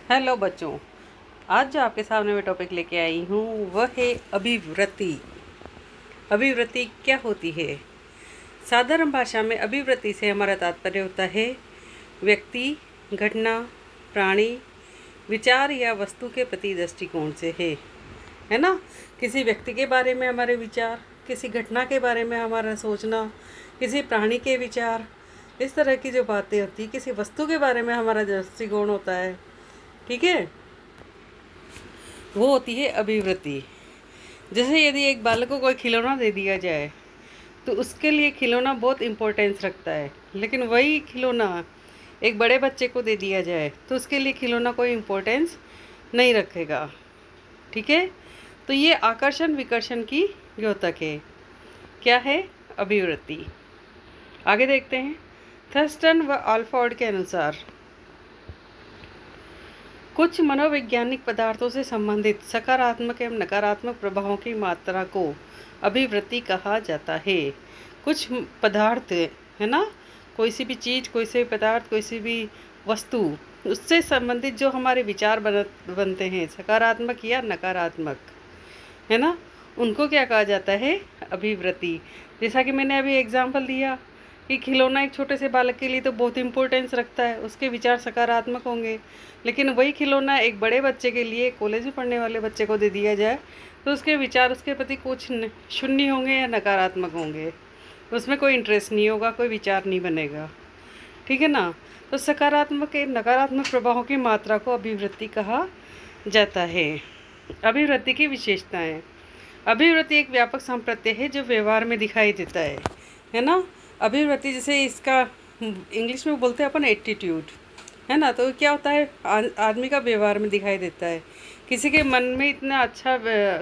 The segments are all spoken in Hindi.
हेलो बच्चों, आज जो आपके सामने मैं टॉपिक लेके आई हूँ वह है अभिवृत्ति। अभिवृत्ति क्या होती है? साधारण भाषा में अभिवृत्ति से हमारा तात्पर्य होता है व्यक्ति, घटना, प्राणी, विचार या वस्तु के प्रति दृष्टिकोण से है ना। किसी व्यक्ति के बारे में हमारे विचार, किसी घटना के बारे में हमारा सोचना, किसी प्राणी के विचार, इस तरह की जो बातें होती है, किसी वस्तु के बारे में हमारा दृष्टिकोण होता है, ठीक है, वो होती है अभिवृत्ति। जैसे यदि एक बालक को कोई खिलौना दे दिया जाए तो उसके लिए खिलौना बहुत इम्पोर्टेंस रखता है, लेकिन वही खिलौना एक बड़े बच्चे को दे दिया जाए तो उसके लिए खिलौना कोई इम्पोर्टेंस नहीं रखेगा, ठीक है। तो ये आकर्षण विकर्षण की द्योतक है। क्या है? अभिवृत्ति। आगे देखते हैं। थर्स्टन व आल्फोर्ड के अनुसार कुछ मनोवैज्ञानिक पदार्थों से संबंधित सकारात्मक एवं नकारात्मक प्रभावों की मात्रा को अभिवृत्ति कहा जाता है। कुछ पदार्थ है ना, कोई सी भी चीज़, कोई से भी पदार्थ, कोई सी भी वस्तु, उससे संबंधित जो हमारे विचार बनते हैं, सकारात्मक या नकारात्मक, है ना, उनको क्या कहा जाता है? अभिवृत्ति। जैसा कि मैंने अभी एग्जाम्पल दिया कि खिलौना एक छोटे से बालक के लिए तो बहुत इम्पोर्टेंस रखता है, उसके विचार सकारात्मक होंगे, लेकिन वही खिलौना एक बड़े बच्चे के लिए, कॉलेज में पढ़ने वाले बच्चे को दे दिया जाए तो उसके विचार उसके प्रति कुछ शून्य होंगे या नकारात्मक होंगे, उसमें कोई इंटरेस्ट नहीं होगा, कोई विचार नहीं बनेगा, ठीक है ना। तो सकारात्मक या नकारात्मक प्रभावों की मात्रा को अभिवृत्ति कहा जाता है। अभिवृत्ति की विशेषताएँ। अभिवृत्ति एक व्यापक संप्रत्यय है जो व्यवहार में दिखाई देता है ना। अभिवृत्ति जैसे इसका इंग्लिश में बोलते हैं अपन एटीट्यूड, है ना। तो क्या होता है? आदमी का व्यवहार में दिखाई देता है। किसी के मन में इतना अच्छा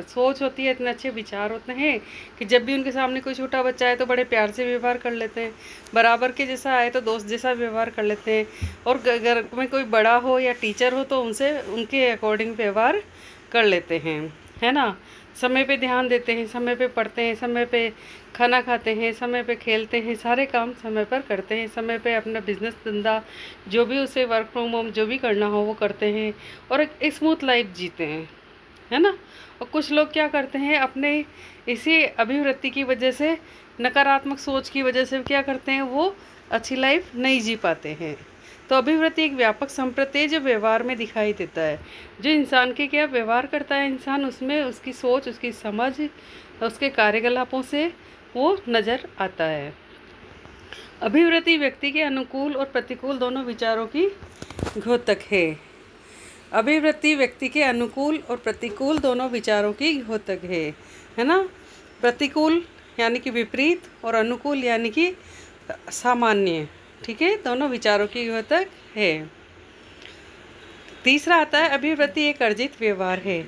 सोच होती है, इतने अच्छे विचार होते हैं कि जब भी उनके सामने कोई छोटा बच्चा आए तो बड़े प्यार से व्यवहार कर लेते हैं, बराबर के जैसा आए तो दोस्त जैसा व्यवहार कर लेते हैं, और घर में कोई बड़ा हो या टीचर हो तो उनसे उनके अकॉर्डिंग व्यवहार कर लेते हैं, है ना। समय पे ध्यान देते हैं, समय पे पढ़ते हैं, समय पे खाना खाते हैं, समय पे खेलते हैं, सारे काम समय पर करते हैं, समय पे अपना बिजनेस धंधा जो भी उसे वर्क फ्रॉम होम जो भी करना हो वो करते हैं और एक स्मूथ लाइफ जीते हैं, है ना। और कुछ लोग क्या करते हैं, अपने इसी अभिवृत्ति की वजह से, नकारात्मक सोच की वजह से क्या करते हैं, वो अच्छी लाइफ नहीं जी पाते हैं। तो अभिवृत्ति एक व्यापक संप्रत्यय जो व्यवहार में दिखाई देता है, जो इंसान के क्या व्यवहार करता है इंसान, उसमें उसकी सोच, उसकी समझ, उसके कार्यकलापों से वो नज़र आता है। अभिवृत्ति व्यक्ति के अनुकूल और प्रतिकूल दोनों विचारों की द्योतक है। अभिवृत्ति व्यक्ति के अनुकूल और प्रतिकूल दोनों विचारों की द्योतक है ना। प्रतिकूल यानी कि विपरीत और अनुकूल यानी कि सामान्य, ठीक है, दोनों विचारों की द्योतक है। तीसरा आता है अभिवृत्ति एक अर्जित व्यवहार है।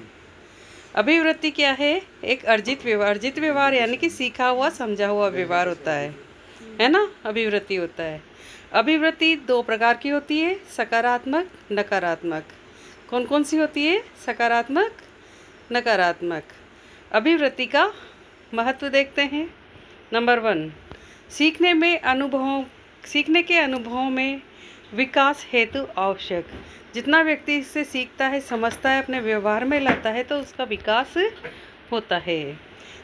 अभिवृत्ति क्या है? एक अर्जित व्यवहार। अर्जित व्यवहार यानी कि सीखा हुआ, समझा हुआ व्यवहार होता है ना, अभिवृत्ति होता है। अभिवृत्ति दो प्रकार की होती है, सकारात्मक, नकारात्मक। कौन कौन सी होती है? सकारात्मक, नकारात्मक। अभिवृत्ति का महत्व देखते हैं। नंबर 1, सीखने के अनुभवों में विकास हेतु आवश्यक। जितना व्यक्ति इससे सीखता है, समझता है, अपने व्यवहार में लाता है तो उसका विकास होता है।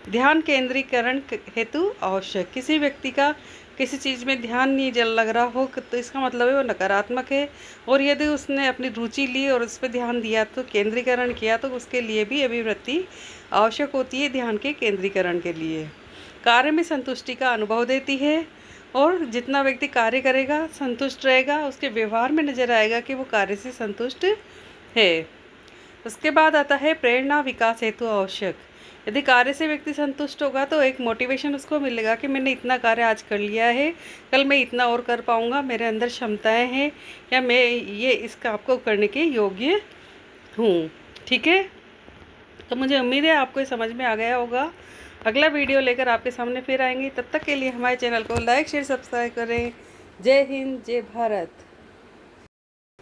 ध्यान केंद्रीकरण हेतु आवश्यक। किसी व्यक्ति का किसी चीज़ में ध्यान नहीं लग रहा हो तो इसका मतलब है वो नकारात्मक है, और यदि उसने अपनी रुचि ली और उस पर ध्यान दिया तो केंद्रीकरण किया तो उसके लिए भी अभिवृत्ति आवश्यक होती है, ध्यान के केंद्रीकरण के लिए। कार्य में संतुष्टि का अनुभव देती है, और जितना व्यक्ति कार्य करेगा, संतुष्ट रहेगा, उसके व्यवहार में नजर आएगा कि वो कार्य से संतुष्ट है। उसके बाद आता है प्रेरणा विकास हेतु आवश्यक। यदि कार्य से व्यक्ति संतुष्ट होगा तो एक मोटिवेशन उसको मिलेगा कि मैंने इतना कार्य आज कर लिया है, कल मैं इतना और कर पाऊँगा, मेरे अंदर क्षमताएं हैं, या मैं ये इस काम को करने के योग्य हूँ, ठीक है। तो मुझे उम्मीद है आपको समझ में आ गया होगा। अगला वीडियो लेकर आपके सामने फिर आएंगे। तब तक के लिए हमारे चैनल को लाइक, शेयर, सब्सक्राइब करें। जय हिंद, जय भारत।